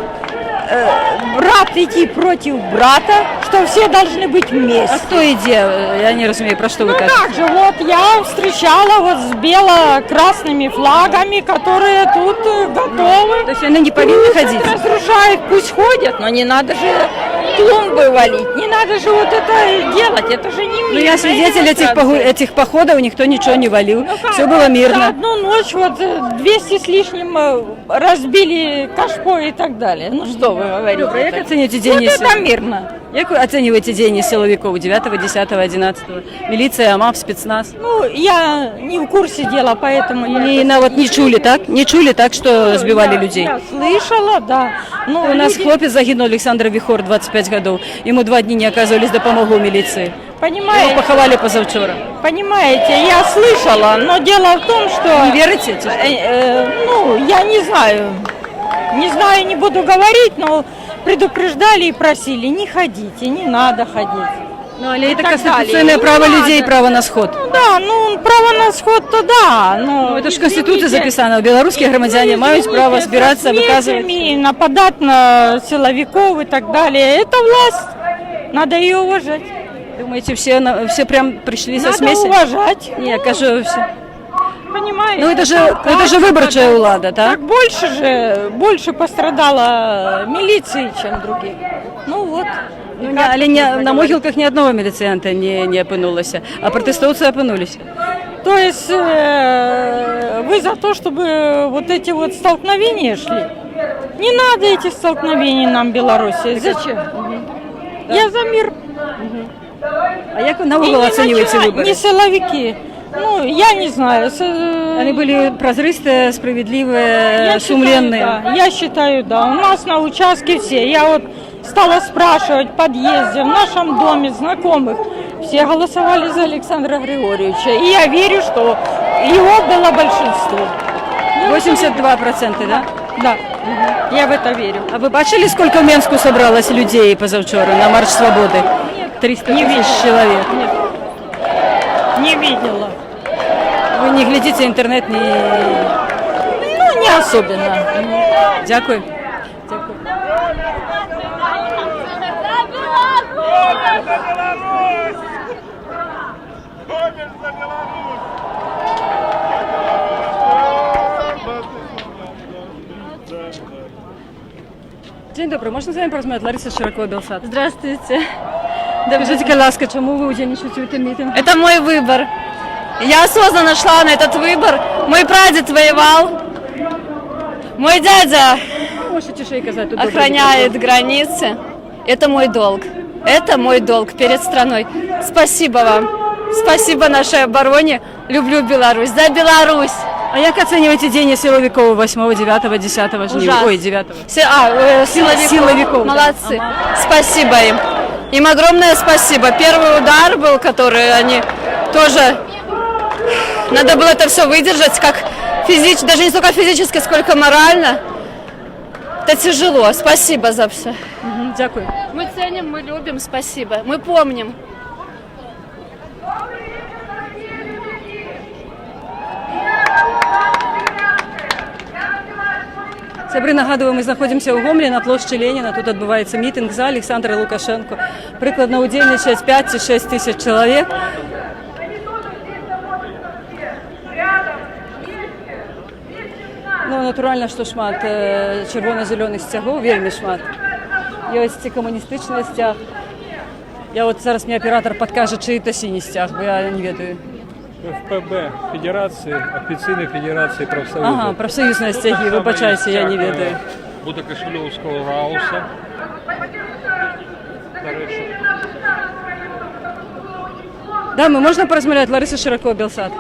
брат идти против брата, что все должны быть вместе. А кто идея? Я не разумею, про что вы как кажете. же, вот я встречала вот с бело-красными флагами, которые тут готовы. То есть они не повинны ходить? Разрушают, пусть ходят, но не надо же клумбы валить, не надо же вот это делать, это же не мирно. Ну, я свидетель этих походов, никто ничего не валил, все было мирно. За одну ночь вот 200 с лишним разбили кашпо и так далее. Ну что вы говорите? Добре, як оцениваете деяния? Вот это мирно. Як вы оцениваете деяния силовиков 9, 10, 11? Милиция, АМАП, спецназ? Ну, я не в курсе дела, поэтому... Вот не чули, так? Не чули, так, что сбивали людей? Я слышала, да. Но У нас люди... хлопец загинул, Александр Вихор, 25 годов. Ему 2 дня не оказывались допомогу милиции. Понимаете? Его поховали позавчера. Понимаете, я слышала, но дело в том, что... Не верите? Ну, я не знаю. Не знаю, не буду говорить, но предупреждали и просили, не ходите, не надо ходить. Ну, але это конституционное право людей, право на сход. Ну, да, ну, право на сход-то да, но... Ну, это же в Конституции записано. Белорусские громадяне имеют право собираться, выказывать. Нападать на силовиков и так далее. Это власть, надо ее уважать. Думаете, все прям пришли со смесью? Надо уважать. Не, я кажу, все. Понимаете? Ну, это же выборчая улада, да? Так больше пострадало милиции, чем других. Ну вот. Ну, але на могилках ни одного милицианта не опынулося, а протестовцы опынулись. То есть вы за то, чтобы вот эти вот столкновения шли? Не надо этих столкновений нам, Беларуси. Зачем? Да. Я за мир. А як на угол оцениваете выборы? Не силовики. Ну, я не знаю. Они были прозрыстые, справедливые, сумленные? Да. Я считаю, да. У нас на участке все. Я вот стала спрашивать в подъезде, в нашем доме, знакомых. Все голосовали за Александра Григорьевича. И я верю, что его было большинство. 82%, да? Да. Я в это верю. А вы бачили, сколько в Менску собралось людей позавчера на Марш Свободы? 300 тысяч человек. Нет. Не видела. Вы не глядите интернет, не... Ну, не особенно. Дякую. День добрый, можно с вами поразмовлять? Лариса Широко, Белсат. Здравствуйте. Скажите, ласка, чему вы удельничаете в этом митинге? Это мой выбор. Я осознанно шла на этот выбор. Мой прадед воевал. Мой дядя охраняет границы. Это мой долг. Это мой долг перед страной. Спасибо вам. Спасибо нашей обороне. Люблю Беларусь. За Беларусь! А як оцениваете День силовиков 8, 9, 10 жнива? Ужасно. Ой, 9. Силовиков. Молодцы. Спасибо им. Им огромное спасибо. Первый удар был, который они тоже... Надо было это все выдержать, как даже не столько физически, сколько морально. Это тяжело. Спасибо за все. Дякую. Мы ценим, мы любим. Спасибо. Мы помним. Сябры, нагадую, ми знаходимося у Гомелі на площі Леніна. Тут відбувається мітинг за Олександра Лукашенко. Прикладно удзельнічаюць 5-6 тисяч чоловік. Ну, натуральна, што шмат чырвона-зялёных сцягоў, вельмі шмат. Ёсць і камуністычны сцяг. Я от зараз мне аператор падкажа, чый это сіні сцяг, бо я не ведаю. ФПБ, Федерації, офіційної Федерації профсоюзу. Ага, профсоюзні стяги, вибачайте, я не ведаю. Будокишельовського Гауса. Да, ми можна порозмовляти? Лариса Широко, Белсат.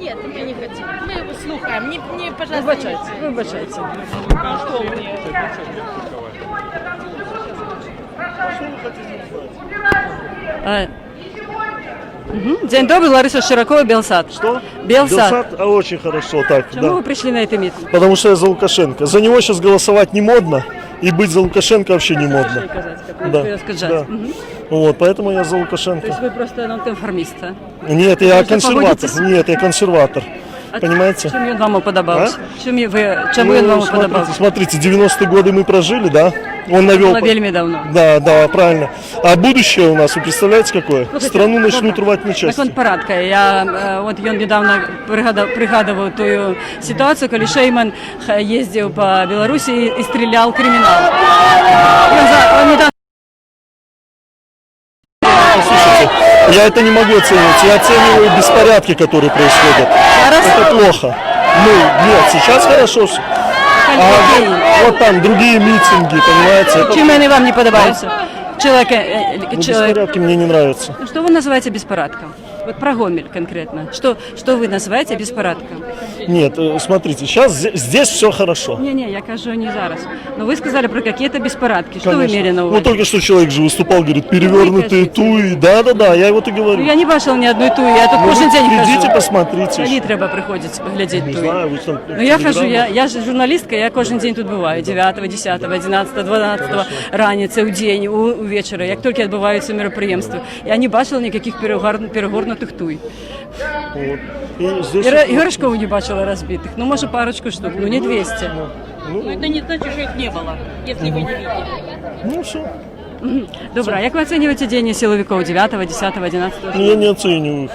Нет, мы не хотим. Мы его слухаем. Не, пожалуйста. Вибачайте. День добрый, Лариса Широкова, Белсат. Что? Белсат. Очень хорошо, так. Почему вы пришли на это митинг? Потому что я за Лукашенко. За него сейчас голосовать не модно, и быть за Лукашенко вообще не модно. Да. Вот, поэтому я за Лукашенко. То есть вы просто нонконформист, а? Нет, я консерватор. Нет, я консерватор. Понимаете? Чем он вам подобался? Чему он вам подобался? Смотрите, 90-е годы мы прожили, да? Он навел... Было вельми давно. Да, правильно. А будущее у нас, вы представляете, какое? Страну начнут рвать на части. Так он парадка. От ён недавно пригадывал ту ситуацию, когда Шейман ездил по Беларуси и стрелял криминал. Он недавно... Слушайте, я это не могу оценивать. Я оцениваю беспорядки, которые происходят. Это плохо. Ну, нет, сейчас хорошо. Вот там другие митинги, понимаете? Чем они вам не подобаются? Беспорядки мне не нравятся. Что вы называете беспорядком? Вот про Гомель конкретно. Что вы называете беспорядком? Нет, смотрите, сейчас здесь все хорошо. Не, я кажу не зараз. Но вы сказали про какие-то беспорядки. Что вы имели на увазі? Ну, только что человек же выступал, говорит, перевернутые туи. Да, я вот и говорю. Ну, я не бачила ни одной туи, я тут кожен день хожу. Идите, посмотрите. Мені треба приходити, глядеть туи. Не знаю, вы там... Ну, я хожу, я же журналистка, я кожен день тут бываю. 9, 10, 11, 12 раніці, у день, увечері. Як тільки відбуваються мероприємства. Я не бачила ніяких перегорнутих туй. И горшков не бачила разбитых. Ну, может, парочку штук, ну не 200. Ну, это не значит, что их не было, если вы не видели. Ну, все. Добре, як ви оцінюєте День силовиков 9, 10, 11? Я не оцениваю их.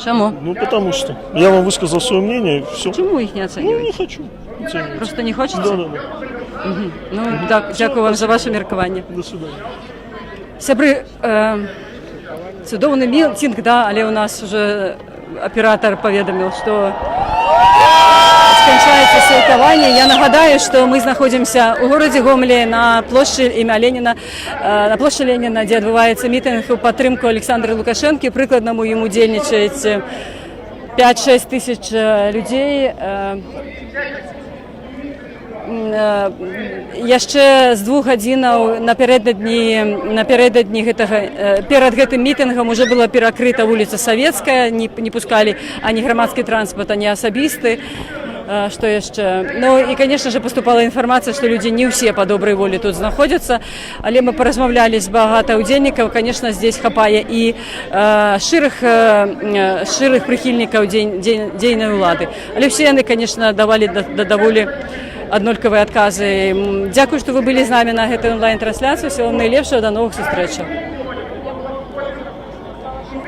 Чому? Ну, потому что я вам высказал свое мнение, и все. Чому їх не оцінюєте? Ну, не хочу оценивать. Просто не хочете? Да. Ну, так, дякую вам за ваше міркування. До свидания. Сябри, цудовний мітинг, да, але у нас вже оператор повідомив, що скончається святкування. Я нагадаю, що ми знаходимося у городі Гомелі на площі ім'я Леніна, де відбувається мітинг у підтримку Олександра Лукашенка. Прикладному йому удзельнічають 5-6 тисяч людей. Яшчэ з 2 гадзінаў перад гэтым мітынгам уже была перакрыта вуліца Савецкая, не пускалі ані грамадскі транспорт, ані асабісты. Што яшчэ? Ну і, конечно же, поступала інфармацыя, што людзі не ўсе па добрай волі тут знаходзяцца, але мы паразмаўлялі з багата ўдзельнікаў, конечно, здесь хапае і шчырых прыхільнікаў дзейнай улады. Але ўсе яны, конечно, давалі даволі аднолькавыя адказы. Дзякую, што вы былі з намі на гэтай онлайн-трансляцыі. Всего вам найлепшага, до новых сустрэчаў.